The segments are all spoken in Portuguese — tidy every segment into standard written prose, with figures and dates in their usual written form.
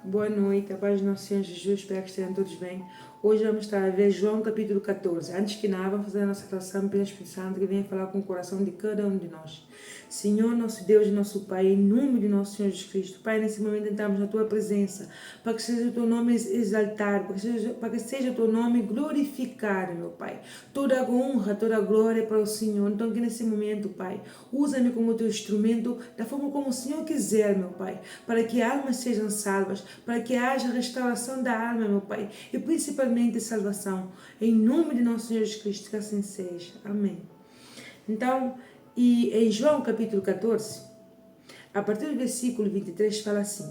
Boa noite, a paz do nosso Senhor Jesus, espero que estejam todos bem. Hoje vamos estar a ver João capítulo 14. Antes que nada, vamos fazer a nossa oração pelo Espírito Santo que venha falar com o coração de cada um de nós. Senhor, nosso Deus e nosso Pai, em nome de nosso Senhor Jesus Cristo, Pai, nesse momento entramos na Tua presença, para que seja o Teu nome exaltado, para que seja o Teu nome glorificado, meu Pai. Toda a honra, toda a glória para o Senhor. Então que nesse momento, Pai, usa-me como Teu instrumento, da forma como o Senhor quiser, meu Pai, para que almas sejam salvas, para que haja restauração da alma, meu Pai, e principalmente salvação. Em nome de nosso Senhor Jesus Cristo, que assim seja. Amém. Então, e em João capítulo 14, a partir do versículo 23, fala assim: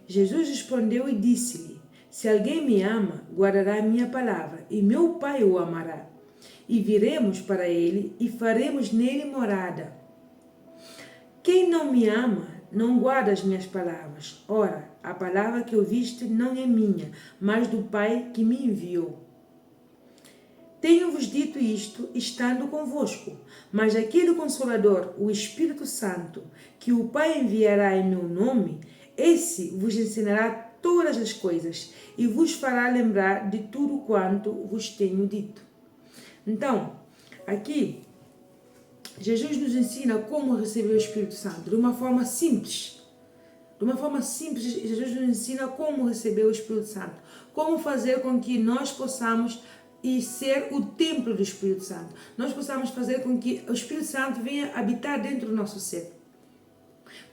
Jesus respondeu e disse-lhe: Se alguém me ama, guardará a minha palavra, e meu Pai o amará. E viremos para ele e faremos nele morada. Quem não me ama, não guarda as minhas palavras. Ora, a palavra que ouviste não é minha, mas do Pai que me enviou. Tenho-vos dito isto, estando convosco, mas aquele Consolador, o Espírito Santo, que o Pai enviará em meu nome, esse vos ensinará todas as coisas e vos fará lembrar de tudo quanto vos tenho dito. Então, aqui, Jesus nos ensina como receber o Espírito Santo, de uma forma simples. De uma forma simples, Jesus nos ensina como receber o Espírito Santo, como fazer com que nós possamos e ser o templo do Espírito Santo. Nós possamos fazer com que o Espírito Santo venha habitar dentro do nosso ser.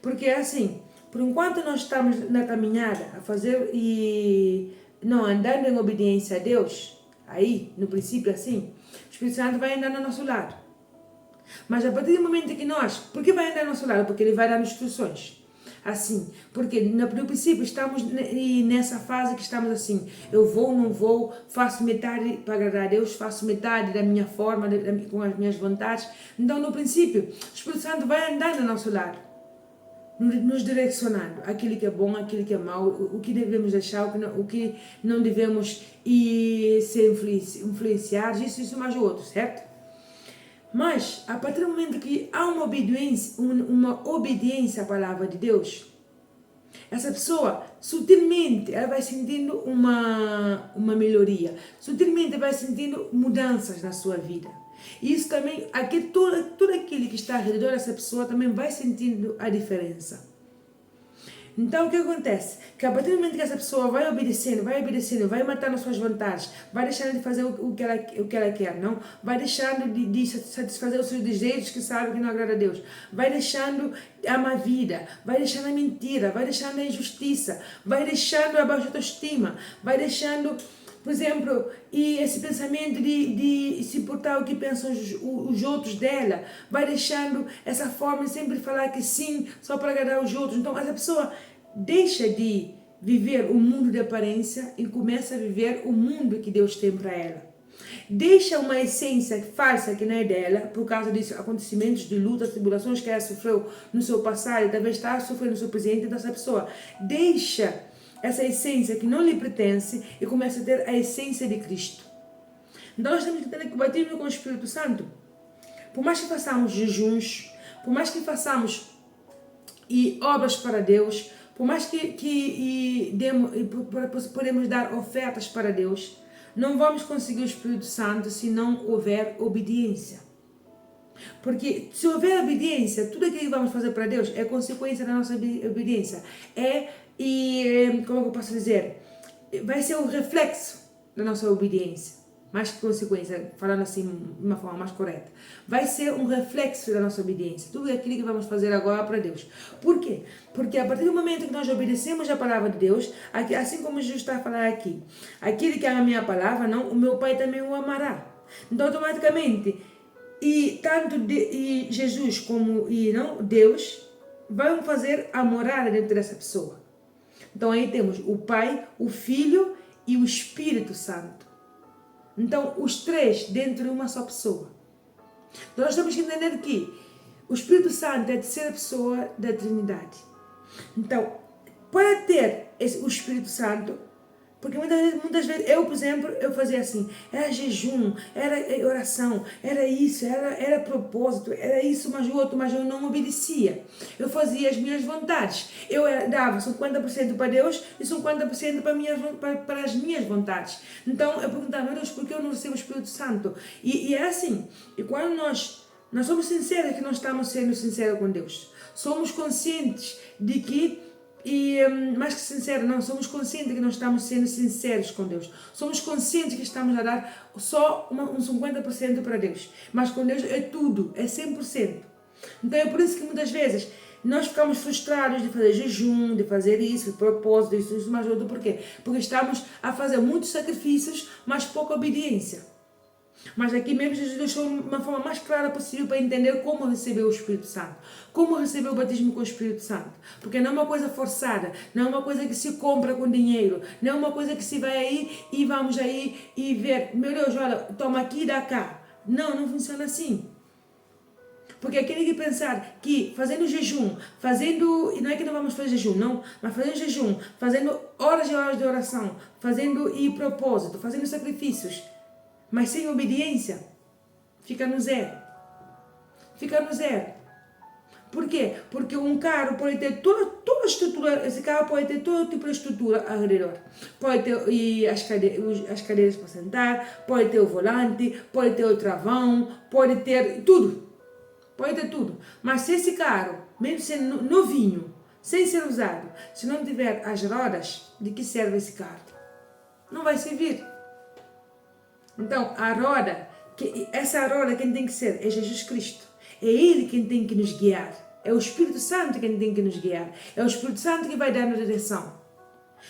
Porque assim, por enquanto nós estamos na caminhada a fazer e não andando em obediência a Deus, aí, no princípio assim, o Espírito Santo vai andar ao nosso lado. Mas a partir do momento que nós, por que vai andar ao nosso lado? Porque ele vai dar instruções. Assim, porque no princípio estamos nessa fase que estamos assim, eu vou, não vou, faço metade para agradar a Deus, faço metade da minha forma, com as minhas vontades. Então, no princípio, o Espírito Santo vai andando ao nosso lado, nos direcionando, aquilo que é bom, aquilo que é mau, o que devemos deixar, o que não devemos ser influenciados, isso mais o outro, certo? Mas, a partir do momento que há uma obediência à palavra de Deus, essa pessoa, sutilmente, ela vai sentindo uma melhoria. Sutilmente vai sentindo mudanças na sua vida. E isso também, tudo aquilo que está ao redor dessa pessoa também vai sentindo a diferença. Então, o que acontece? Que a partir do momento que essa pessoa vai obedecendo, vai matando as suas vontades, vai deixando de fazer o que ela quer, não? Vai deixando de satisfazer os seus desejos que sabe que não agrada a Deus. Vai deixando a má vida, vai deixando a mentira, vai deixando a injustiça, vai deixando a baixa autoestima, vai deixando, por exemplo, e esse pensamento de se importar o que pensam os outros dela, vai deixando essa forma de sempre falar que sim, só para agradar os outros. Então, essa pessoa deixa de viver o mundo de aparência e começa a viver o mundo que Deus tem para ela. Deixa uma essência falsa que não é dela, por causa de acontecimentos de lutas, tribulações que ela sofreu no seu passado e talvez está sofrendo no seu presente. Então, essa pessoa deixa essa essência que não lhe pertence e começa a ter a essência de Cristo. Então nós temos que ter que bater com o Espírito Santo. Por mais que façamos jejuns, por mais que façamos obras para Deus, por mais que podemos dar ofertas para Deus, não vamos conseguir o Espírito Santo se não houver obediência. Porque se houver obediência, tudo aquilo que vamos fazer para Deus é consequência da nossa obediência. Como eu posso dizer? Vai ser um reflexo da nossa obediência. Mais que consequência, falando assim de uma forma mais correta. Vai ser um reflexo da nossa obediência. Tudo aquilo que vamos fazer agora para Deus. Por quê? Porque a partir do momento que nós obedecemos a palavra de Deus, assim como Jesus está a falar aqui, aquele que ama a minha palavra, não, o meu Pai também o amará. Então, automaticamente, Jesus como Deus vão fazer a morada dentro dessa pessoa. Então aí temos o Pai, o Filho e o Espírito Santo. Então os três dentro de uma só pessoa. Então nós temos que entender que o Espírito Santo é a terceira pessoa da Trindade. Então, para ter o Espírito Santo, Porque muitas vezes, eu, por exemplo, eu fazia assim, era jejum, era oração, era isso, era propósito, era isso, mas o outro, mas eu não obedecia. Eu fazia as minhas vontades. Eu dava 50% para Deus e 50% para as minhas vontades. Então, eu perguntava, meu Deus, por que eu não recebo o Espírito Santo? E é assim, e quando nós somos sinceros, que nós estamos sendo sinceros com Deus. Somos conscientes de que mais que sincero, não, somos conscientes que não estamos sendo sinceros com Deus. Somos conscientes que estamos a dar só um 50% para Deus. Mas com Deus é tudo, é 100%. Então é por isso que muitas vezes nós ficamos frustrados de fazer jejum, de fazer isso, de propósito, isso, mais outro. Por quê? Porque estamos a fazer muitos sacrifícios, mas pouca obediência. Mas aqui mesmo Jesus deixou uma forma mais clara possível para entender como receber o Espírito Santo. Como receber o batismo com o Espírito Santo. Porque não é uma coisa forçada, não é uma coisa que se compra com dinheiro, não é uma coisa que se vai aí e vamos aí e ver, meu Deus, olha, toma aqui e dá cá. Não, não funciona assim. Porque aquele que pensar que fazendo jejum, e não é que não vamos fazer jejum, não, mas fazendo jejum, fazendo horas e horas de oração, fazendo propósito, fazendo sacrifícios, mas sem obediência, fica no zero. Fica no zero. Por quê? Porque um carro pode ter toda a estrutura, esse carro pode ter todo tipo de estrutura ao redor. Pode ter as cadeiras para sentar, pode ter o volante, pode ter o travão, pode ter tudo. Pode ter tudo. Mas se esse carro, mesmo sendo novinho, sem ser usado, se não tiver as rodas, de que serve esse carro? Não vai servir. Então, essa roda quem tem que ser é Jesus Cristo. É Ele quem tem que nos guiar. É o Espírito Santo quem tem que nos guiar. É o Espírito Santo que vai dar a direção.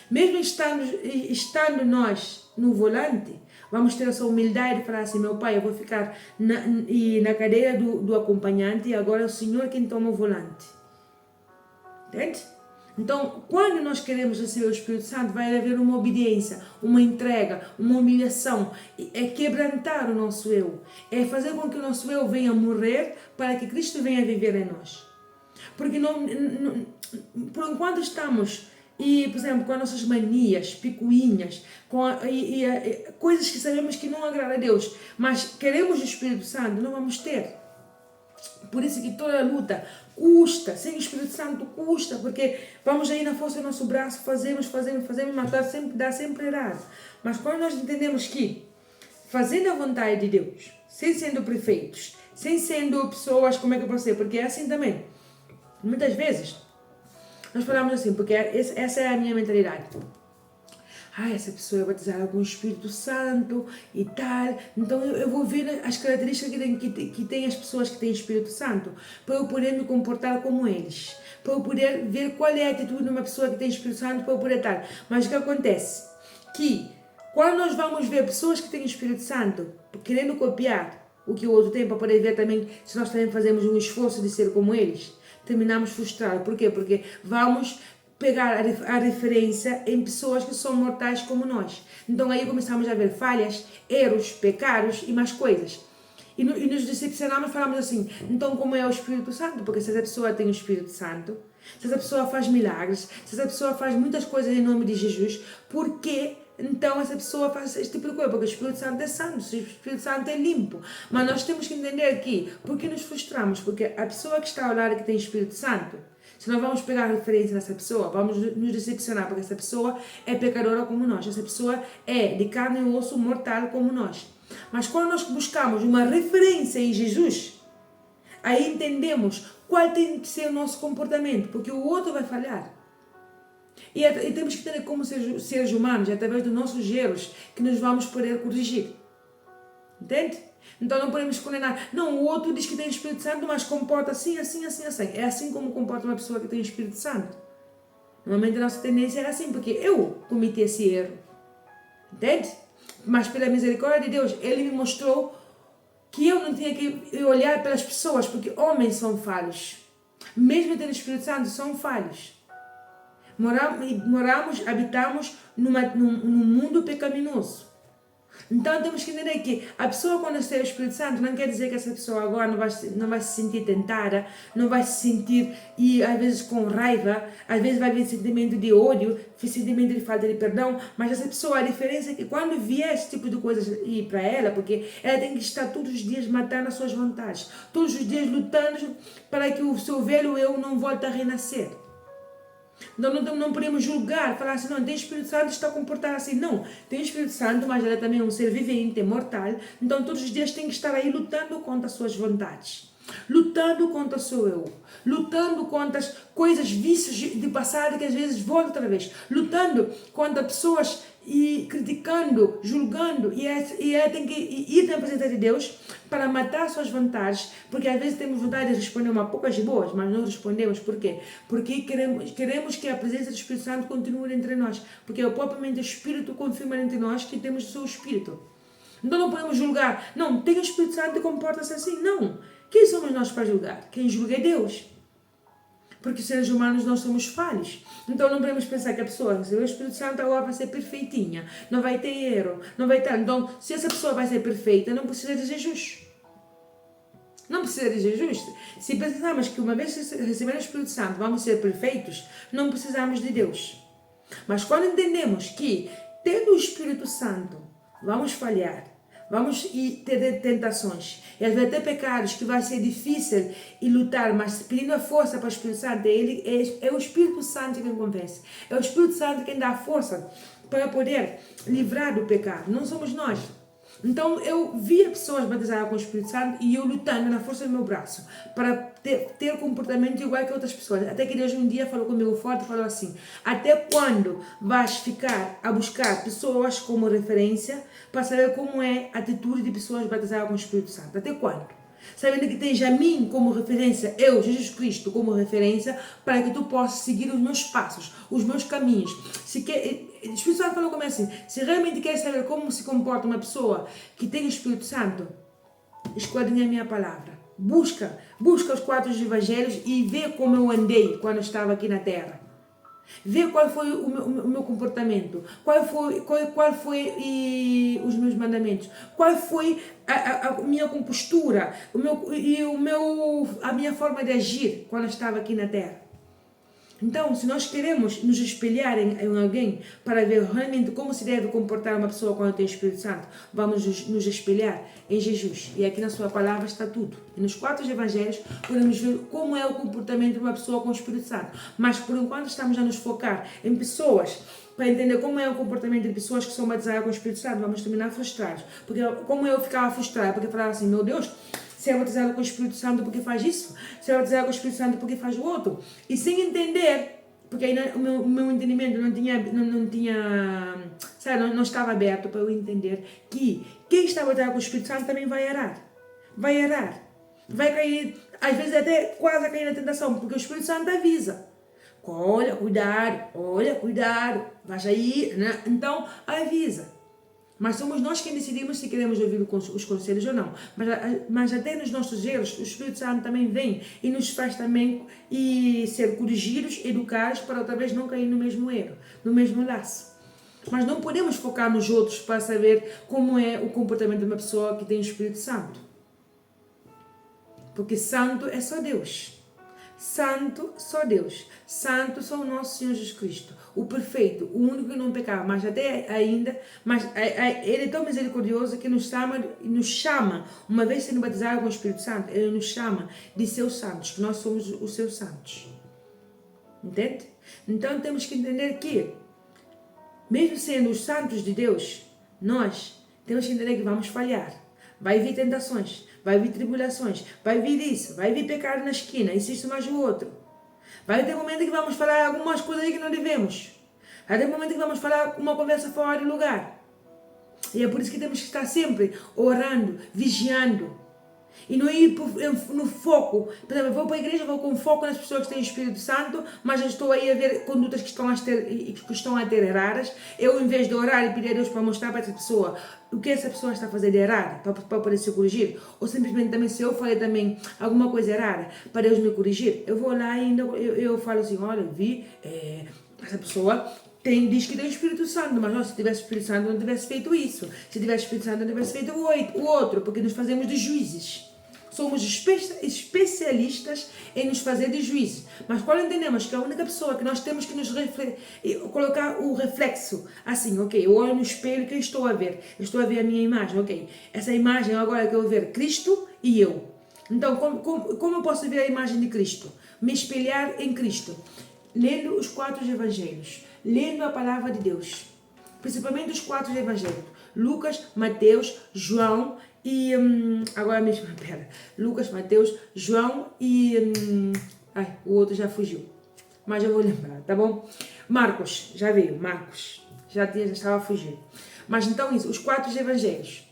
Mesmo estando nós no volante, vamos ter essa humildade de falar assim, meu pai, eu vou ficar na cadeira do acompanhante e agora é o Senhor quem toma o volante. Entende? Então, quando nós queremos receber o Espírito Santo, vai haver uma obediência, uma entrega, uma humilhação. É quebrantar o nosso eu. É fazer com que o nosso eu venha morrer para que Cristo venha viver em nós. Porque por enquanto estamos, por exemplo, com as nossas manias, picuinhas, coisas que sabemos que não agradam a Deus, mas queremos o Espírito Santo, não vamos ter. Por isso que toda a luta custa, sem o Espírito Santo custa, porque vamos aí na força do nosso braço, fazemos, mas dá sempre errado. Mas quando nós entendemos que, fazendo a vontade de Deus, sem sendo perfeitos, sem sendo pessoas, como é que eu posso ser? Porque é assim também. Muitas vezes, nós falamos assim, porque essa é a minha mentalidade. Essa pessoa é batizada com o Espírito Santo e tal. Então eu vou ver as características que tem as pessoas que têm Espírito Santo, para eu poder me comportar como eles, para eu poder ver qual é a atitude de uma pessoa que tem Espírito Santo, para eu poder tal. Mas o que acontece? Que quando nós vamos ver pessoas que têm Espírito Santo, querendo copiar o que o outro tem, para poder ver também se nós também fazemos um esforço de ser como eles, terminamos frustrados. Por quê? Porque vamos pegar a referência em pessoas que são mortais como nós. Então aí começamos a ver falhas, erros, pecados e mais coisas. E nos decepcionamos e falamos assim, então como é o Espírito Santo? Porque se essa pessoa tem o Espírito Santo, se essa pessoa faz milagres, se essa pessoa faz muitas coisas em nome de Jesus, por que então essa pessoa faz esse tipo de coisa? Porque o Espírito Santo é santo, o Espírito Santo é limpo. Mas nós temos que entender que, por que nos frustramos? Porque a pessoa que está ao lado que tem Espírito Santo, se nós vamos pegar referência nessa pessoa, vamos nos decepcionar, porque essa pessoa é pecadora como nós, essa pessoa é de carne e osso mortal como nós. Mas quando nós buscamos uma referência em Jesus, aí entendemos qual tem que ser o nosso comportamento, porque o outro vai falhar. E temos que entender como seres humanos, através dos nossos erros, que nos vamos poder corrigir. Entende? Então não podemos condenar. Não, o outro diz que tem Espírito Santo, mas comporta assim, assim, assim, assim. É assim como comporta uma pessoa que tem Espírito Santo. Normalmente a nossa tendência é assim, porque eu cometi esse erro. Entende? Mas pela misericórdia de Deus, Ele me mostrou que eu não tinha que olhar pelas pessoas, porque homens são falhos. Mesmo tendo Espírito Santo, são falhos. Habitamos num mundo pecaminoso. Então temos que entender que a pessoa quando recebe o Espírito Santo não quer dizer que essa pessoa agora não vai se sentir tentada, não vai se sentir e às vezes com raiva, às vezes vai vir sentimento de ódio, sentimento de falta de perdão, mas essa pessoa, a diferença é que quando vier esse tipo de coisas ir para ela, porque ela tem que estar todos os dias matando as suas vontades, todos os dias lutando para que o seu velho eu não volte a renascer. Então não podemos julgar, falar assim, não, tem Espírito Santo, está a comportar assim. Não, tem Espírito Santo, mas ele também é um ser vivente, é mortal. Então todos os dias tem que estar aí lutando contra as suas vontades, lutando contra o seu eu, lutando contra as coisas, vícios de passado que às vezes voltam outra vez, lutando contra pessoas e criticando, julgando, e ela tem que ir na presença de Deus para matar suas vontades, porque às vezes temos vontade de responder uma poucas boas, mas não respondemos. Por quê? Porque queremos que a presença do Espírito Santo continue entre nós, porque o próprio Espírito confirma entre nós que temos o seu Espírito. Então não podemos julgar, não, tem o Espírito Santo e comporta-se assim, não. Quem somos nós para julgar? Quem julga é Deus. Porque os seres humanos nós somos falhos. Então não podemos pensar que a pessoa, se o Espírito Santo agora vai ser perfeitinha, não vai ter erro, não vai ter. Então, se essa pessoa vai ser perfeita, não precisa de Jesus. Não precisa de Jesus. Se pensarmos que uma vez receber o Espírito Santo vamos ser perfeitos, não precisamos de Deus. Mas quando entendemos que, tendo o Espírito Santo, vamos falhar, vamos ter tentações, e às vezes ter pecados que vai ser difícil e lutar, mas pedindo a força para o Espírito Santo, é o Espírito Santo quem convence, é o Espírito Santo quem dá a força para poder livrar do pecado, não somos nós. Então eu via pessoas batizadas com o Espírito Santo e eu lutando na força do meu braço para ter comportamento igual que outras pessoas. Até que Deus um dia falou comigo forte e falou assim: até quando vais ficar a buscar pessoas como referência para saber como é a atitude de pessoas batizadas com o Espírito Santo? Até quando? Sabendo que tens a mim como referência, eu, Jesus Cristo, como referência, para que tu possas seguir os meus passos, os meus caminhos. O Espírito Santo falou comigo assim: se realmente queres saber como se comporta uma pessoa que tem o Espírito Santo, esquadrinha a minha palavra. Busca os 4 evangelhos e vê como eu andei quando eu estava aqui na terra. Vê qual foi o meu comportamento, qual foi os meus mandamentos, qual foi a minha compostura, a minha forma de agir quando eu estava aqui na terra. Então, se nós queremos nos espelhar em alguém para ver realmente como se deve comportar uma pessoa quando tem o Espírito Santo, vamos nos espelhar em Jesus. E aqui na sua palavra está tudo. E nos 4 evangelhos podemos ver como é o comportamento de uma pessoa com o Espírito Santo. Mas por enquanto estamos a nos focar em pessoas para entender como é o comportamento de pessoas que são batizadas com o Espírito Santo, vamos terminar frustrados. Porque como eu ficava frustrada, porque eu falava assim, meu Deus, se é batizado com o Espírito Santo porque faz isso, se é batizado com o Espírito Santo porque faz o outro. E sem entender, porque aí o meu entendimento não estava aberto para eu entender que quem está batizado com o Espírito Santo também vai errar. Vai errar. Vai cair, às vezes até quase a cair na tentação, porque o Espírito Santo avisa. Olha, cuidado, vai sair, né? Então avisa. Mas somos nós quem decidimos se queremos ouvir os conselhos ou não. Mas até nos nossos erros, o Espírito Santo também vem e nos faz também ser corrigidos, educados, para outra vez não cair no mesmo erro, no mesmo laço. Mas não podemos focar nos outros para saber como é o comportamento de uma pessoa que tem o Espírito Santo. Porque santo é só Deus. Santo só Deus, santo só o nosso Senhor Jesus Cristo, o perfeito, o único que não pecava, mas ele é tão misericordioso que nos chama, uma vez sendo batizado com o Espírito Santo, ele nos chama de seus santos, que nós somos os seus santos, entende? Então temos que entender que, mesmo sendo os santos de Deus, nós temos que entender que vamos falhar, vai vir tentações, vai vir tribulações, vai vir isso, vai vir pecado na esquina, isso mais o outro. Vai ter momento que vamos falar algumas coisas aí que não devemos. Vai ter momento que vamos falar uma conversa fora de lugar. E é por isso que temos que estar sempre orando, vigiando. E não ir no foco. Por exemplo, eu vou para a igreja, vou com foco nas pessoas que têm o Espírito Santo, mas eu estou aí a ver condutas que estão a ter erradas. Eu, em vez de orar e pedir a Deus para mostrar para essa pessoa o que essa pessoa está a fazer de errado, para poder se corrigir, ou simplesmente também, se eu falei também alguma coisa errada, para Deus me corrigir, eu vou lá e ainda eu falo assim, olha, eu vi essa pessoa diz que tem o Espírito Santo, mas nós, se tivesse o Espírito Santo, não tivesse feito isso. Se tivesse o Espírito Santo, não tivesse feito o outro, porque nos fazemos de juízes. Somos especialistas em nos fazer de juízes. Mas quando entendemos que a única pessoa que nós temos que nos colocar o reflexo, assim, ok, eu olho no espelho e quem estou a ver? Eu estou a ver a minha imagem, ok. Essa imagem agora que eu vou ver Cristo e eu. Então, como eu posso ver a imagem de Cristo? Me espelhar em Cristo. Lendo os 4 evangelhos, lendo a palavra de Deus. Principalmente os 4 evangelhos. Lucas, Mateus, João e... agora mesmo, pera. Lucas, Mateus, João e... o outro já fugiu. Mas eu vou lembrar, tá bom? Marcos, já veio, Marcos. Já estava a fugir. Mas então isso, os 4 evangelhos.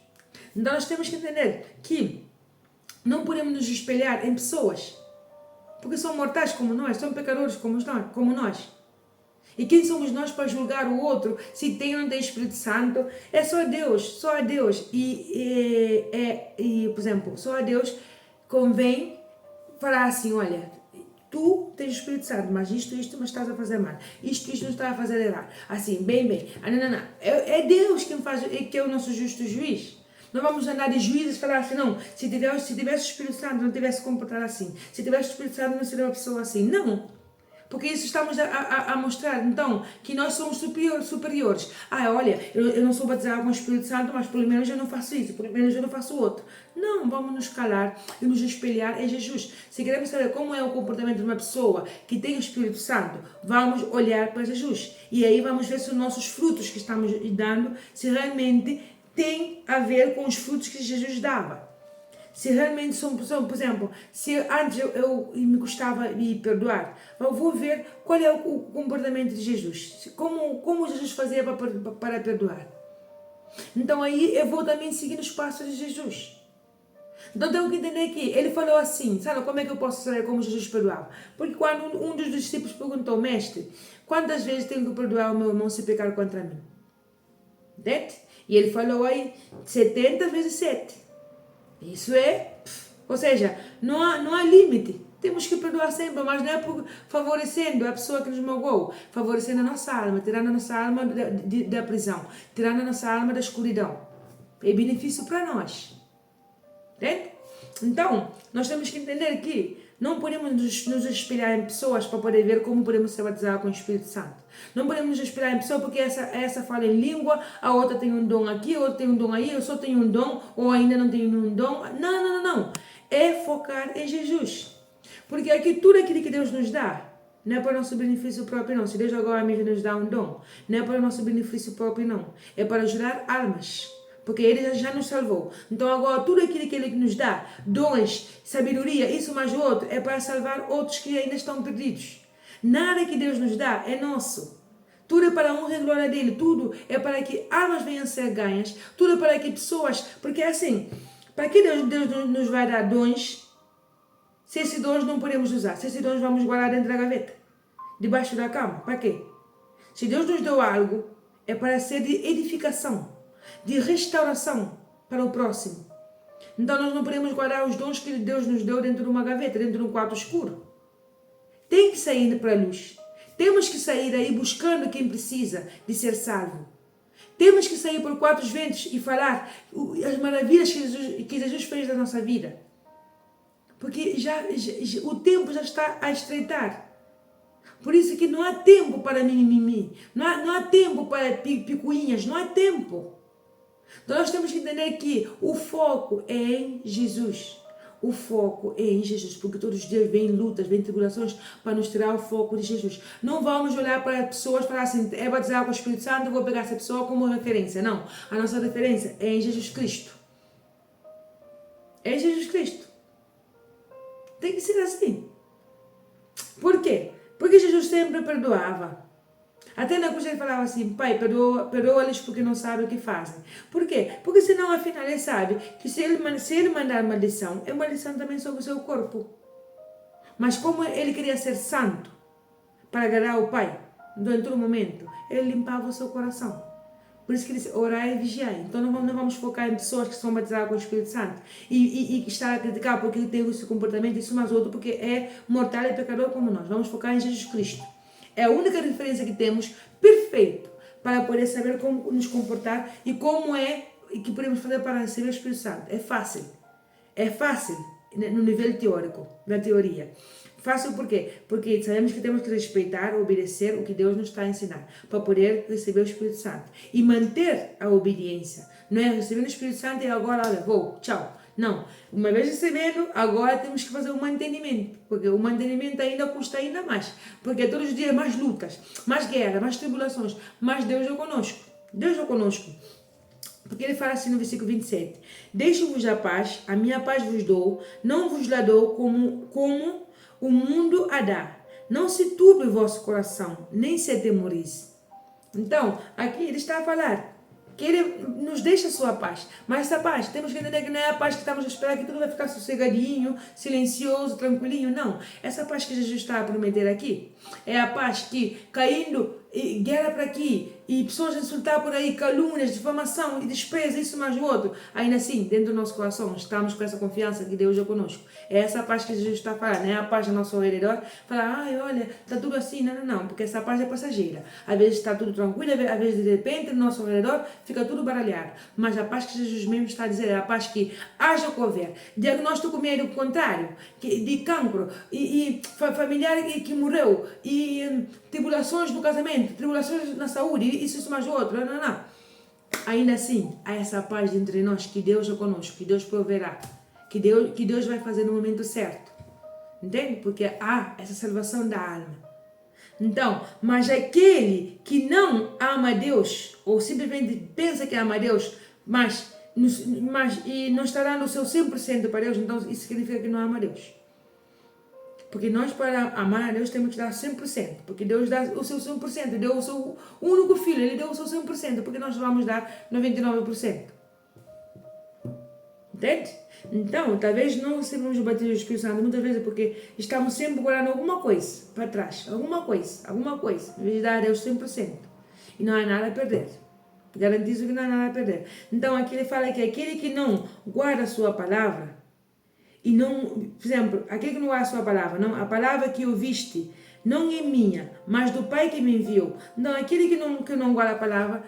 Então nós temos que entender que não podemos nos espelhar em pessoas. Porque são mortais como nós, são pecadores como nós. E quem somos nós para julgar o outro se tem ou não tem Espírito Santo? É só a Deus. E por exemplo, só a Deus convém falar assim, olha, tu tens o Espírito Santo, mas isto, mas estás a fazer mal. Isto não está a fazer errado. Assim, bem. Não. É Deus que é o nosso justo juiz. Não vamos andar de juízes e falar assim, não, se tivesse o Espírito Santo, não tivesse comportado assim. Se tivesse o Espírito Santo, não seria uma pessoa assim. Não. Porque isso estamos a mostrar, então, que nós somos superiores. Olha, eu não sou batizado com o Espírito Santo, mas pelo menos eu não faço isso, pelo menos eu não faço outro. Não, vamos nos calar e nos espelhar em Jesus. Se queremos saber como é o comportamento de uma pessoa que tem o Espírito Santo, vamos olhar para Jesus. E aí vamos ver se os nossos frutos que estamos dando, se realmente tem a ver com os frutos que Jesus dava. Se realmente são, por exemplo, se antes eu me custava me perdoar, eu vou ver qual é o comportamento de Jesus, como Jesus fazia para perdoar. Então aí eu vou também seguir os passos de Jesus. Então tenho que entender que ele falou assim, sabe como é que eu posso saber como Jesus perdoava? Porque quando um dos discípulos perguntou, mestre, quantas vezes tenho que perdoar o meu irmão se pecar contra mim? Entende? E ele falou aí 70 vezes 7. Isso ou seja, não há limite. Temos que perdoar sempre, mas não é favorecendo a pessoa que nos magoou, favorecendo a nossa alma, tirando a nossa alma da prisão, tirando a nossa alma da escuridão. É benefício para nós. Entende? Então, nós temos que entender que não podemos nos espelhar em pessoas para poder ver como podemos ser batizados com o Espírito Santo. Não podemos nos espelhar em pessoas porque essa fala em língua, a outra tem um dom aqui, a outra tem um dom aí, eu só tenho um dom, ou ainda não tenho um dom. Não. É focar em Jesus. Porque aqui tudo aquilo que Deus nos dá, não é para o nosso benefício próprio, não. Se Deus agora mesmo nos dá um dom, não é para o nosso benefício próprio, não. É para ajudar almas. Porque Ele já nos salvou. Então agora tudo aquilo que Ele nos dá, dons, sabedoria, isso mais o outro, é para salvar outros que ainda estão perdidos. Nada que Deus nos dá é nosso. Tudo é para a honra e glória dEle. Tudo é para que almas venham a ser ganhas. Tudo é para que pessoas... Porque assim, para que Deus nos vai dar dons, se esses dons não podemos usar? Se esses dons vamos guardar dentro da gaveta? Debaixo da cama? Para quê? Se Deus nos deu algo, é para ser de edificação, de restauração para o próximo. Então nós não podemos guardar os dons que Deus nos deu dentro de uma gaveta, dentro de um quarto escuro. Tem que sair para a luz. Temos que sair aí buscando quem precisa de ser salvo. Temos que sair por 4 ventos e falar as maravilhas que Jesus fez na nossa vida. Porque o tempo já está a estreitar. Por isso que não há tempo para mimimi. Não há tempo para picuinhas. Não há tempo. Então nós temos que entender que o foco é em Jesus. O foco é em Jesus, porque todos os dias vem lutas, vem tribulações para nos tirar o foco de Jesus. Não vamos olhar para pessoas e falar assim, é batizado com o Espírito Santo, eu vou pegar essa pessoa como referência. Não, a nossa referência é em Jesus Cristo. É em Jesus Cristo. Tem que ser assim. Por quê? Porque Jesus sempre perdoava. Até na cruz ele falava assim, Pai, perdoa-lhes porque não sabem o que fazem. Por quê? Porque senão, afinal, ele sabe que se ele mandar maldição, é maldição também sobre o seu corpo. Mas como ele queria ser santo, para agradar o Pai, em todo momento, ele limpava o seu coração. Por isso que ele disse, orar e vigiar. Então não vamos focar em pessoas que são batizadas com o Espírito Santo e estar a criticar porque ele tem esse comportamento, isso mais outro, porque é mortal e pecador como nós. Vamos focar em Jesus Cristo. É a única referência que temos perfeito para poder saber como nos comportar e como é que podemos fazer para receber o Espírito Santo. É fácil. É fácil no nível teórico, na teoria. Fácil por quê? Porque sabemos que temos que respeitar, obedecer o que Deus nos está a ensinar para poder receber o Espírito Santo e manter a obediência. Não é receber o Espírito Santo e agora, olha, vou, tchau. Não. Uma vez recebendo, agora temos que fazer um mantenimento, porque o mantenimento ainda custa ainda mais, porque todos os dias mais lutas, mais guerra, mais tribulações, mas Deus é conosco. Deus é conosco. Porque ele fala assim no versículo 27, deixo-vos a paz, a minha paz vos dou, não vos la dou como o mundo a dá. Não se turbe o vosso coração, nem se atemorize. Então, aqui ele está a falar que ele nos deixa a sua paz. Mas essa paz, temos que entender que não é a paz que estamos a esperar, que tudo vai ficar sossegadinho, silencioso, tranquilinho. Não. Essa paz que Jesus está a prometer aqui é a paz que, caindo guerra para aqui, e pessoas a insultar por aí, calúnias, difamação e despesa, isso mais o outro, ainda assim, dentro do nosso coração, estamos com essa confiança que Deus é conosco. É essa paz que Jesus está a falar, não é a paz ao nosso redor, falar, ai, olha, está tudo assim, não, porque essa paz é passageira. Às vezes está tudo tranquilo, às vezes de repente, no nosso redor, fica tudo baralhado. Mas a paz que Jesus mesmo está a dizer é a paz que haja que houver. Diagnóstico médico contrário, de cancro, e familiar que morreu, e tribulações no casamento, tribulações na saúde, isso mais outro, não. Ainda assim, há essa paz entre nós, que Deus é conosco, que Deus proverá, que Deus vai fazer no momento certo. Entende? Porque há essa salvação da alma. Então, mas aquele que não ama a Deus, ou simplesmente pensa que ama a Deus, mas e não estará no seu 100% para Deus, então isso significa que não ama a Deus. Porque nós, para amar a Deus, temos que dar 100%. Porque Deus dá o seu 100%. Deu o seu único filho, Ele deu o seu 100%. Porque nós vamos dar 99%. Entende? Então, talvez não recebamos o batismo do Espírito Santo muitas vezes porque estamos sempre guardando alguma coisa para trás. Alguma coisa. Em vez de dar a Deus 100%. E não há nada a perder. Garantizo que não há nada a perder. Então, aqui ele fala que aquele que não guarda a sua palavra, e não, por exemplo, aquele que não guarda a sua palavra, não, a palavra que ouviste não é minha, mas do Pai que me enviou. Não, aquele que não guarda a palavra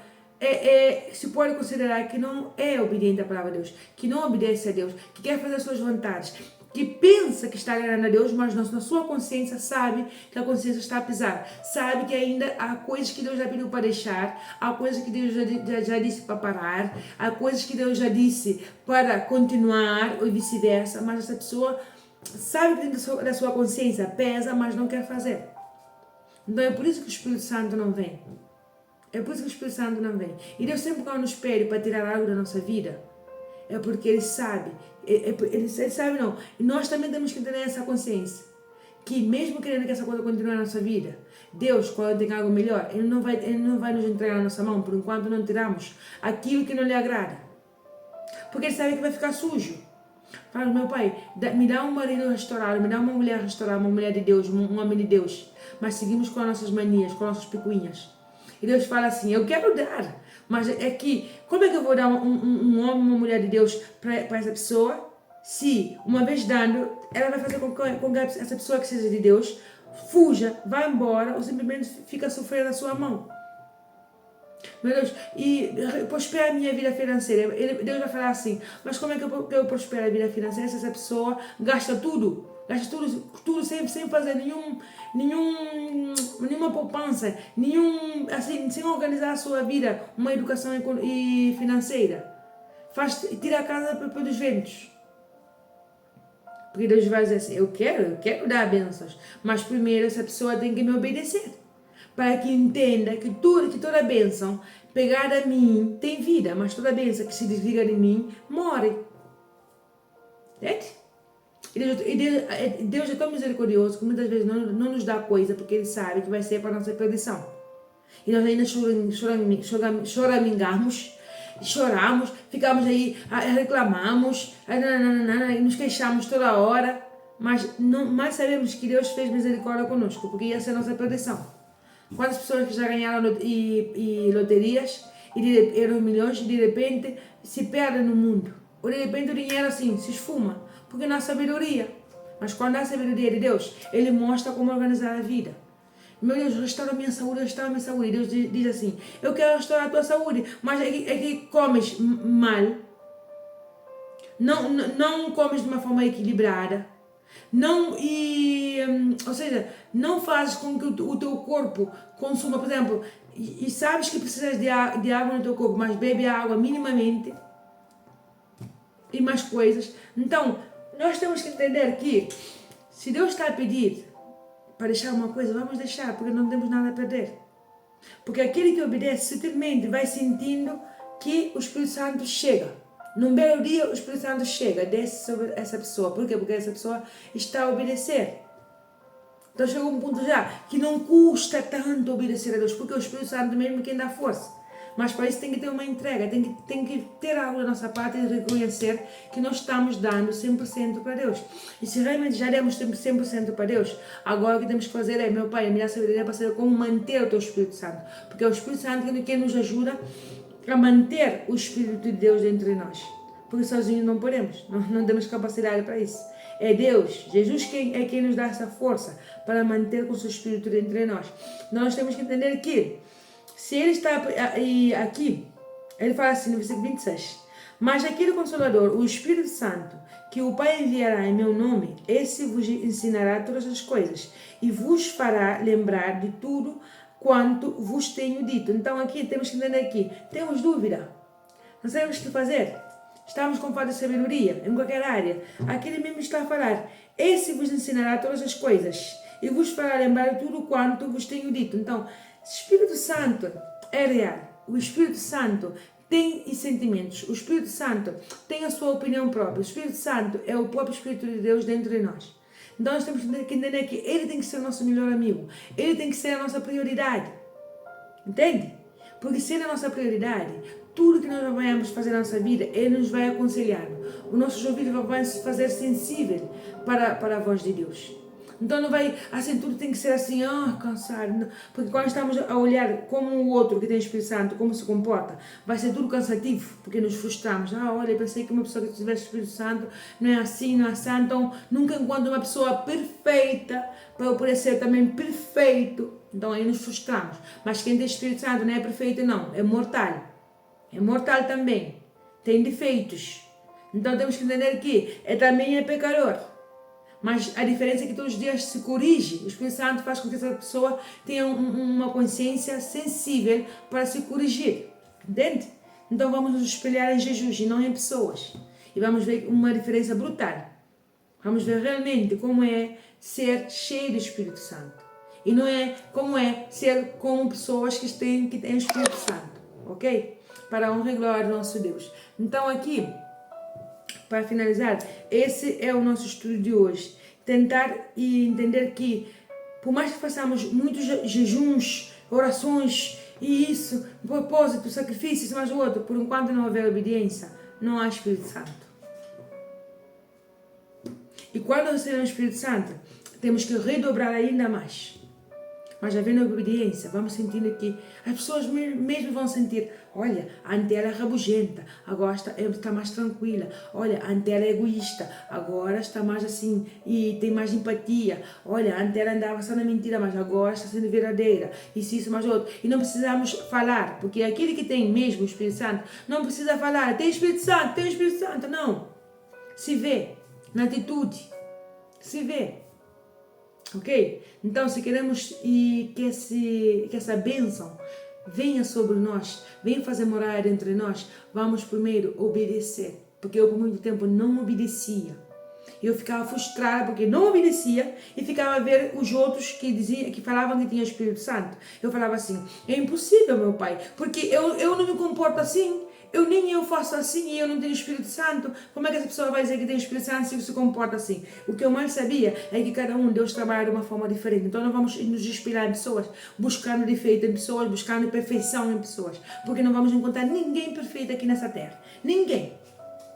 se pode considerar que não é obediente à palavra de Deus, que não obedece a Deus, que quer fazer as suas vontades, que pensa que está agradando a Deus, mas na sua consciência sabe que a consciência está a pesar, sabe que ainda há coisas que Deus já pediu para deixar, há coisas que Deus já disse para parar, há coisas que Deus já disse para continuar ou vice-versa, mas essa pessoa sabe que dentro da sua consciência pesa, mas não quer fazer. Então é por isso que o Espírito Santo não vem. É por isso que o Espírito Santo não vem. E Deus sempre quando nos pede para tirar algo da nossa vida, é porque Ele sabe. Ele sabe não. E nós também temos que ter essa consciência. Que mesmo querendo que essa coisa continue na nossa vida, Deus, quando tem algo melhor, Ele não vai nos entregar na nossa mão, por enquanto não tiramos aquilo que não lhe agrada. Porque Ele sabe que vai ficar sujo. Fala, meu pai, me dá um marido restaurado, me dá uma mulher restaurada, uma mulher de Deus, um homem de Deus. Mas seguimos com as nossas manias, com as nossas picuinhas. E Deus fala assim, eu quero dar, mas é que, como é que eu vou dar um homem, uma mulher de Deus para essa pessoa, se, uma vez dando, ela vai fazer com que essa pessoa que seja de Deus fuja, vá embora, ou simplesmente fica sofrendo na sua mão. Meu Deus, e prospera a minha vida financeira. Deus vai falar assim, mas como é que eu prospero a vida financeira se essa pessoa gasta tudo sem fazer nenhuma poupança, assim, sem organizar a sua vida, uma educação financeira. Tira a casa pelos ventos. Porque Deus vai dizer assim, eu quero dar bênçãos, mas primeiro essa pessoa tem que me obedecer. Para que entenda que toda bênção pegada a mim tem vida, mas toda bênção que se desliga de mim morre. Entende? E Deus é tão misericordioso que muitas vezes não nos dá coisa porque Ele sabe que vai ser para a nossa perdição. E nós ainda choramingamos, choramos, ficamos aí, reclamamos, nos queixamos toda hora, mas sabemos que Deus fez misericórdia conosco, porque ia ser a nossa perdição. Quantas pessoas que já ganharam loterias e eram milhões e de repente se perdem no mundo. Ou de repente o dinheiro assim se esfuma, porque não há sabedoria. Mas quando há sabedoria de Deus, Ele mostra como organizar a vida. Meu Deus, restaura a minha saúde, restaura a minha saúde. E Deus diz assim, eu quero restaurar a tua saúde, mas é que comes mal, não comes de uma forma equilibrada, ou seja, não fazes com que o teu corpo consuma, por exemplo, e sabes que precisas de água no teu corpo, mas bebe a água minimamente e mais coisas. Então, nós temos que entender que se Deus está a pedir para deixar uma coisa, vamos deixar, porque não temos nada a perder. Porque aquele que obedece sutilmente vai sentindo que o Espírito Santo chega. Num belo dia, o Espírito Santo chega, desce sobre essa pessoa. Por quê? Porque essa pessoa está a obedecer. Então chegou um ponto já que não custa tanto obedecer a Deus, porque o Espírito Santo mesmo quem dá força. Mas para isso tem que ter uma entrega, tem que ter algo da nossa parte e reconhecer que nós estamos dando 100% para Deus. E se realmente já demos 100% para Deus, agora o que temos que fazer é, meu Pai, a minha sabedoria para saber como manter o teu Espírito Santo. Porque é o Espírito Santo que nos ajuda a manter o Espírito de Deus dentro de nós. Porque sozinhos não podemos, não temos capacidade para isso. É Deus, Jesus quem nos dá essa força para manter com o seu Espírito dentro de nós. Nós temos que entender que se ele está aqui, ele fala assim no versículo 26, mas aquele Consolador, o Espírito Santo, que o Pai enviará em meu nome, esse vos ensinará todas as coisas e vos fará lembrar de tudo quanto vos tenho dito. Então aqui temos que entender aqui, temos dúvida, não sabemos o que fazer, estamos com falta de sabedoria em qualquer área, aqui ele mesmo está a falar, esse vos ensinará todas as coisas e vos fará lembrar de tudo quanto vos tenho dito. Então, o Espírito Santo é real. O Espírito Santo tem sentimentos. O Espírito Santo tem a sua opinião própria. O Espírito Santo é o próprio Espírito de Deus dentro de nós. Então nós temos que entender que ele tem que ser o nosso melhor amigo. Ele tem que ser a nossa prioridade. Entende? Porque se ele é a nossa prioridade, tudo que nós vamos fazer na nossa vida, ele nos vai aconselhar. Os nossos ouvidos vão se fazer sensíveis para a voz de Deus. Então não vai, assim, tudo tem que ser assim, cansado. Porque quando estamos a olhar como o outro que tem o Espírito Santo, como se comporta, vai ser tudo cansativo, porque nos frustramos. Olha, eu pensei que uma pessoa que tivesse o Espírito Santo não é assim, não é assim. Então nunca encontro uma pessoa perfeita para eu poder ser também perfeito. Então aí nos frustramos. Mas quem tem o Espírito Santo não é perfeito, não, é mortal. É mortal também, tem defeitos. Então temos que entender que também é pecador. Mas a diferença é que todos os dias se corrige. O Espírito Santo faz com que essa pessoa tenha uma consciência sensível para se corrigir. Entende? Então vamos nos espelhar em Jesus e não em pessoas. E vamos ver uma diferença brutal. Vamos ver realmente como é ser cheio do Espírito Santo. E não é como é ser como pessoas que têm o Espírito Santo. Ok? Para a honra e glória do nosso Deus. Então aqui, para finalizar, esse é o nosso estudo de hoje. Tentar e entender que, por mais que façamos muitos jejuns, orações, e isso, propósito, sacrifícios, mais o outro, por enquanto não houver obediência, não há Espírito Santo. E quando recebemos o Espírito Santo, temos que redobrar ainda mais. Mas havendo obediência, vamos sentindo que as pessoas mesmo vão sentir, olha, antes ela é rabugenta, agora está mais tranquila. Olha, antes ela é egoísta, agora está mais assim e tem mais empatia. Olha, antes ela andava só na mentira, mas agora está sendo verdadeira. Isso, mais outro. E não precisamos falar, porque aquele que tem mesmo o Espírito Santo não precisa falar, tem Espírito Santo, tem Espírito Santo, não. Se vê na atitude, se vê. Ok? Então, se queremos que essa bênção venha sobre nós, venha fazer morada entre nós, vamos primeiro obedecer. Porque eu por muito tempo não obedecia. Eu ficava frustrada porque não obedecia e ficava a ver os outros que falavam que tinha o Espírito Santo. Eu falava assim, é impossível, meu pai, porque eu não me comporto assim. Nem eu faço assim e eu não tenho Espírito Santo. Como é que essa pessoa vai dizer que tem o Espírito Santo se se comporta assim? O que eu mais sabia é que cada um, Deus trabalha de uma forma diferente. Então não vamos nos inspirar em pessoas, buscando defeito em pessoas, buscando perfeição em pessoas. Porque não vamos encontrar ninguém perfeito aqui nessa terra. Ninguém.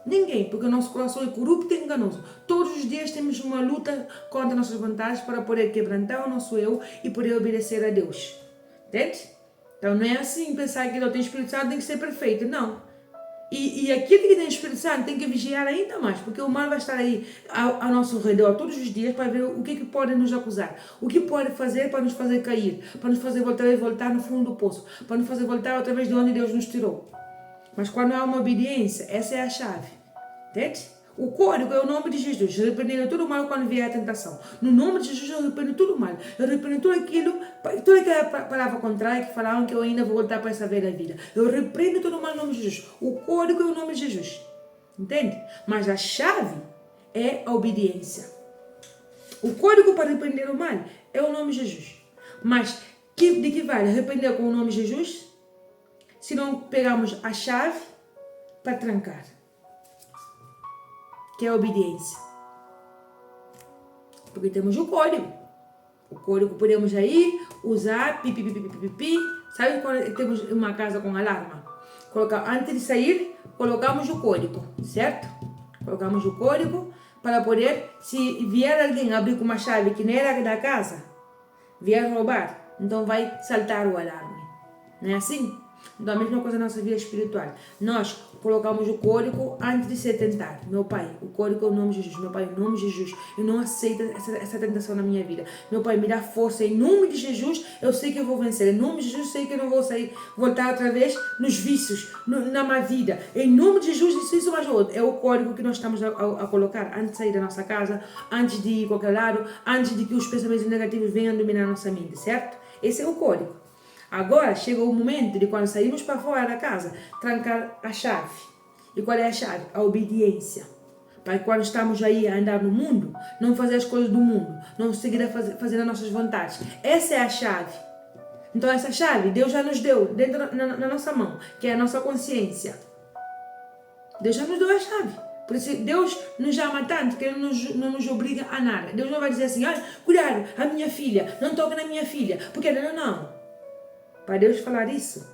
Ninguém, porque o nosso coração é corrupto e enganoso. Todos os dias temos uma luta contra nossas vontades para poder quebrantar o nosso eu e poder obedecer a Deus. Entende? Então não é assim pensar que eu tenho Espírito Santo tem que ser perfeito. Não. E aquele que tem o Espírito Santo tem que vigiar ainda mais, porque o mal vai estar aí ao nosso redor todos os dias para ver o que pode nos acusar, o que pode fazer para nos fazer cair, para nos fazer voltar no fundo do poço, para nos fazer voltar outra vez de onde Deus nos tirou. Mas quando há uma obediência, essa é a chave. Entende? O código é o nome de Jesus, repreendendo todo o mal quando vier a tentação. No nome de Jesus eu repreendo todo o mal. Eu repreendo tudo aquilo, toda aquela palavra contrária que falavam que eu ainda vou voltar para essa velha vida. Eu repreendo todo o mal no nome de Jesus. O código é o nome de Jesus. Entende? Mas a chave é a obediência. O código para repreender o mal é o nome de Jesus. Mas de que vale repreender com o nome de Jesus se não pegamos a chave para trancar? Que é a obediência. Porque temos o código. O código podemos aí usar, pi. Sabe quando temos uma casa com alarma? Antes de sair, colocamos o código, certo? Colocamos o código para poder, se vier alguém abrir com uma chave que não era da casa, vier roubar, então vai saltar o alarme. Não é assim? Então a mesma coisa na nossa vida espiritual. Nós colocamos o código antes de ser tentado. Meu Pai, o código é o nome de Jesus. Meu Pai, em nome de Jesus, eu não aceito essa tentação na minha vida. Meu Pai, me dá força. Em nome de Jesus, eu sei que eu vou vencer. Em nome de Jesus, eu sei que eu não vou voltar outra vez nos vícios, na má vida. Em nome de Jesus, isso mais outro. É o código que nós estamos a colocar antes de sair da nossa casa, antes de ir a qualquer lado, antes de que os pensamentos negativos venham dominar a nossa mente, certo? Esse é o código. Agora chegou o momento de, quando saímos para fora da casa, trancar a chave. E qual é a chave? A obediência. Para que quando estamos aí a andar no mundo, não fazer as coisas do mundo, não seguir a fazer as nossas vontades. Essa é a chave. Então essa chave Deus já nos deu dentro na nossa mão, que é a nossa consciência. Deus já nos deu a chave. Por isso Deus nos ama tanto que Ele não nos obriga a nada. Deus não vai dizer assim, olha, cuidado, a minha filha, não toque na minha filha. Porque não. Para Deus falar isso,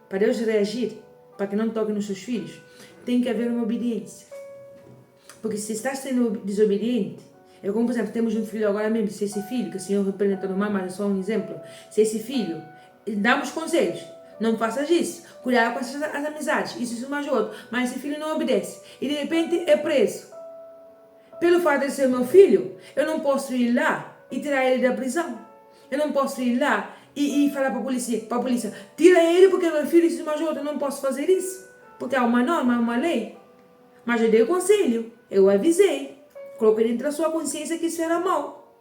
para Deus reagir, para que não toque nos seus filhos, tem que haver uma obediência. Porque se estás sendo desobediente, é como, por exemplo, temos um filho agora mesmo, se esse filho, que o Senhor repreende todo mal, mas é só um exemplo, se esse filho, damos conselhos, não faças isso, cuidado com as amizades, isso mais outro, mas esse filho não obedece, e de repente é preso. Pelo fato de ser meu filho, eu não posso ir lá e tirar ele da prisão. Eu não posso ir lá e falar para a polícia, tira ele porque meu filho isso mais outro, eu não posso fazer isso. Porque há uma norma, há uma lei. Mas eu dei o conselho, eu avisei, coloquei dentro da sua consciência que isso era mal.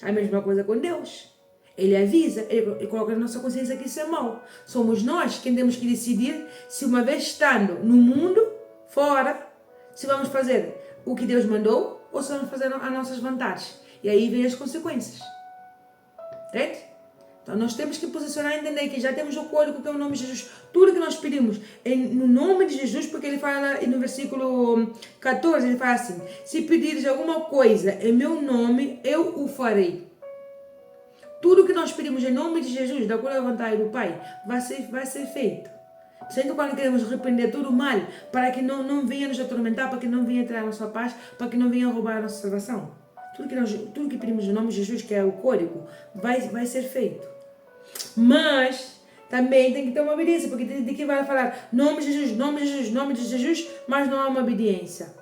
A mesma coisa com Deus. Ele avisa, ele coloca na nossa consciência que isso é mal. Somos nós quem temos que decidir se, uma vez estando no mundo, fora, se vamos fazer o que Deus mandou ou se vamos fazer as nossas vontades. E aí vem as consequências. Entende? Então nós temos que posicionar e entender que já temos o código que é o nome de Jesus. Tudo que nós pedimos no nome de Jesus, porque ele fala no versículo 14, ele fala assim, se pedires alguma coisa em meu nome, eu o farei. Tudo que nós pedimos em nome de Jesus, da acordo à vontade do Pai, vai ser feito. Sempre quando queremos repreender todo o mal, para que não venha nos atormentar, para que não venha tirar a nossa paz, para que não venha roubar a nossa salvação. Tudo que pedimos em nome de Jesus, que é o código, vai ser feito. Mas também tem que ter uma obediência, porque de que vai falar nome de Jesus, nome de Jesus, nome de Jesus, mas não há uma obediência.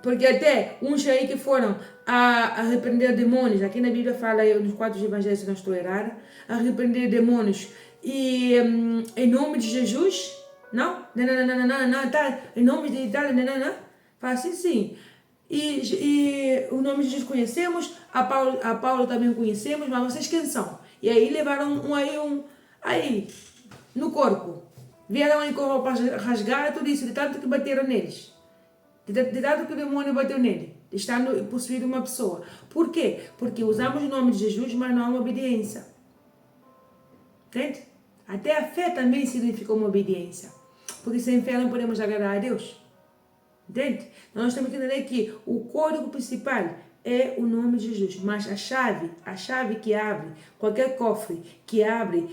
Porque até uns aí que foram a repreender demônios, aqui na Bíblia fala, nos 4 evangelhos, se não estou errada, a repreender demônios, e em nome de Jesus, não, tá, em nome de tal, não, fala assim, sim. E o nome de Jesus conhecemos, a Paulo também conhecemos, mas vocês quem são? E aí levaram aí no corpo. Vieram aí com roupa rasgada, tudo isso, de tanto que bateram neles. De tanto que o demônio bateu nele, estando possuído uma pessoa. Por quê? Porque usamos o nome de Jesus, mas não há uma obediência. Entende? Até a fé também significa uma obediência. Porque sem fé não podemos agradar a Deus. Entende? Então nós temos que entender que o código principal é o nome de Jesus, mas a chave que abre qualquer cofre, que abre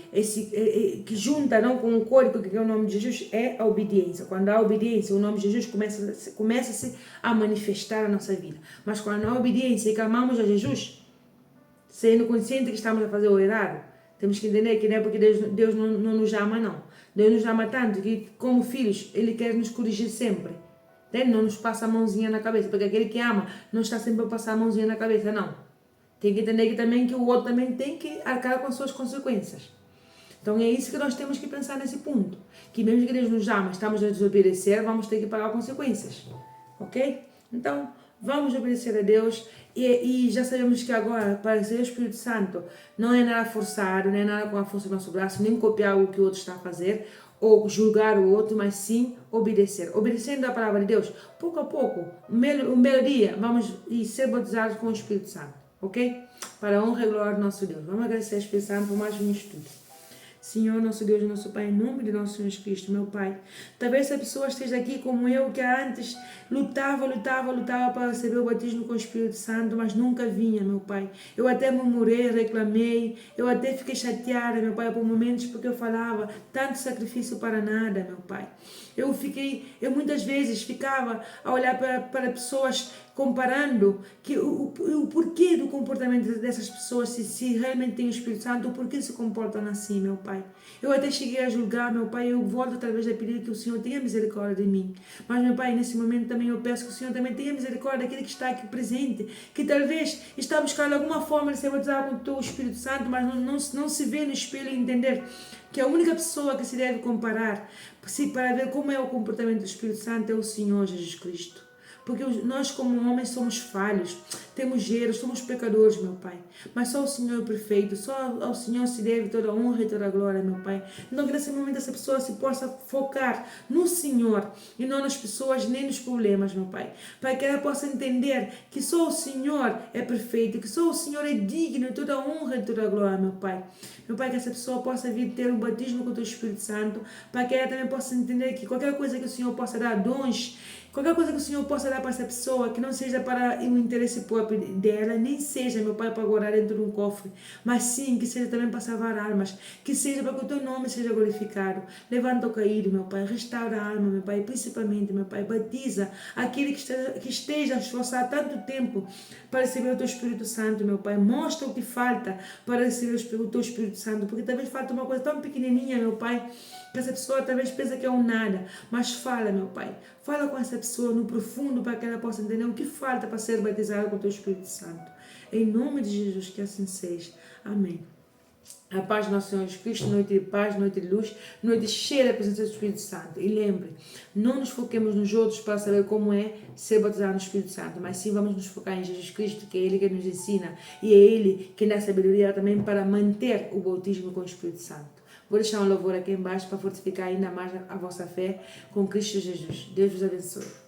que junta não com o código que é o nome de Jesus, é a obediência. Quando há obediência, o nome de Jesus começa a manifestar na nossa vida. Mas quando há obediência e clamamos a Jesus, sendo consciente que estamos a fazer o errado, Temos que entender que não é porque Deus não nos ama, não. Deus nos ama tanto que, como filhos, Ele quer nos corrigir sempre. Entende? Não nos passa a mãozinha na cabeça, porque aquele que ama não está sempre a passar a mãozinha na cabeça, não. Tem que entender que também que o outro também tem que arcar com as suas consequências. Então é isso que nós temos que pensar nesse ponto. Que mesmo que Deus nos ama, estamos a desobedecer, vamos ter que pagar consequências. Ok? Então, vamos obedecer a Deus e já sabemos que agora, para ser o Espírito Santo, não é nada forçado, não é nada com a força do nosso braço, nem copiar o que o outro está a fazer, ou julgar o outro, mas sim obedecer. Obedecendo a palavra de Deus, pouco a pouco, um belo dia, vamos ser batizados com o Espírito Santo. Ok? Para a honra e glória do nosso Deus. Vamos agradecer ao Espírito Santo por mais um estudo. Senhor, nosso Deus e nosso Pai, em nome de nosso Senhor Jesus Cristo, meu Pai. Talvez essa pessoa esteja aqui como eu, que antes lutava para receber o batismo com o Espírito Santo, mas nunca vinha, meu Pai. Eu até murmurei, reclamei, eu até fiquei chateada, meu Pai, por momentos, porque eu falava tanto sacrifício para nada, meu Pai. Eu muitas vezes ficava a olhar para pessoas comparando que o porquê do comportamento dessas pessoas, se realmente tem o Espírito Santo, o porquê se comportam assim, meu Pai. Eu até cheguei a julgar, meu Pai, eu volto outra vez a pedir que o Senhor tenha misericórdia de mim. Mas, meu Pai, nesse momento também eu peço que o Senhor também tenha misericórdia daquele que está aqui presente, que talvez está buscando alguma forma de ser batizado com o teu Espírito Santo, mas não se vê no espelho e entender que a única pessoa que se deve comparar para ver como é o comportamento do Espírito Santo é o Senhor Jesus Cristo. Porque nós como homens somos falhos, temos erros, somos pecadores, meu Pai. Mas só o Senhor é perfeito, só ao Senhor se deve toda a honra e toda a glória, meu Pai. Então que nesse momento essa pessoa se possa focar no Senhor e não nas pessoas nem nos problemas, meu Pai. Para que ela possa entender que só o Senhor é perfeito, que só o Senhor é digno de toda a honra e toda a glória, meu Pai. Meu Pai, que essa pessoa possa vir ter o batismo com o Teu Espírito Santo, para que ela também possa entender que qualquer coisa que o Senhor possa dar, dons, qualquer coisa que o Senhor possa dar para essa pessoa, que não seja para o interesse próprio dela, nem seja, meu Pai, para guardar dentro de um cofre, mas sim que seja também para salvar almas, que seja para que o Teu nome seja glorificado. Levanta o caído, meu Pai, restaura a alma, meu Pai, principalmente, meu Pai, batiza aquele que esteja a esforçar tanto tempo para receber o Teu Espírito Santo, meu Pai. Mostra o que falta para receber o Teu Espírito Santo, porque talvez falta uma coisa tão pequenininha, meu Pai, que essa pessoa talvez pensa que é um nada, mas fala, meu Pai, fala com essa pessoa no profundo para que ela possa entender o que falta para ser batizada com o Teu Espírito Santo. Em nome de Jesus, que assim seja. Amém. A paz do nosso Senhor Jesus Cristo, noite de paz, noite de luz, noite cheia da presença do Espírito Santo. E lembre, não nos foquemos nos outros para saber como é ser batizado no Espírito Santo, mas sim vamos nos focar em Jesus Cristo, que é Ele que nos ensina e é Ele que dá sabedoria também para manter o bautismo com o Espírito Santo. Vou deixar um louvor aqui embaixo para fortificar ainda mais a vossa fé com Cristo Jesus. Deus vos abençoe.